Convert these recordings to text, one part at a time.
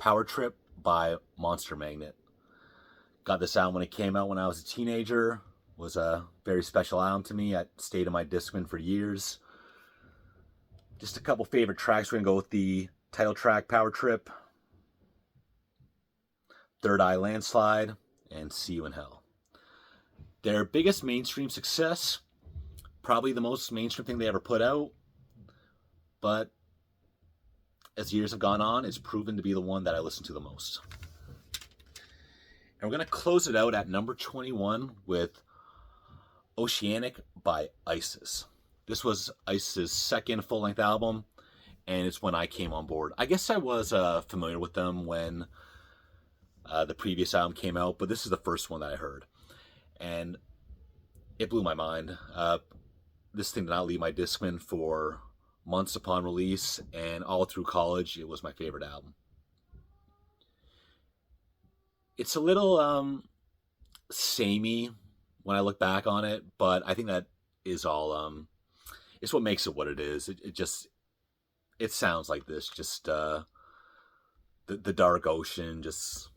Power Trip by Monster Magnet. Got this album when it came out when I was a teenager. It was a very special album to me. It stayed in my Discman for years. Just a couple favorite tracks. We're going to go with the title track, Power Trip, Third Eye Landslide, and See You in Hell. Their biggest mainstream success, probably the most mainstream thing they ever put out, but as years have gone on, it's proven to be the one that I listen to the most. And we're going to close it out at number 21 with Oceanic by ISIS. This was ISIS' second full-length album, and it's when I came on board. I guess I was familiar with them when the previous album came out, but this is the first one that I heard. And it blew my mind. This thing did not leave my Discman for months upon release, and all through college, it was my favorite album. It's a little samey when I look back on it, but I think that is all it's what makes it what it is. It sounds like this, just the dark ocean, just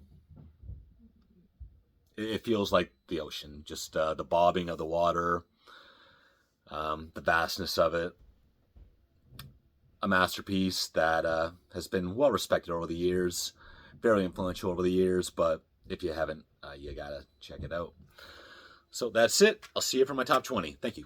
it feels like the ocean, just the bobbing of the water, the vastness of it. A masterpiece that has been well respected over the years, very influential over the years, but if you haven't, you gotta check it out. So that's it. I'll see you for my top 20. Thank you.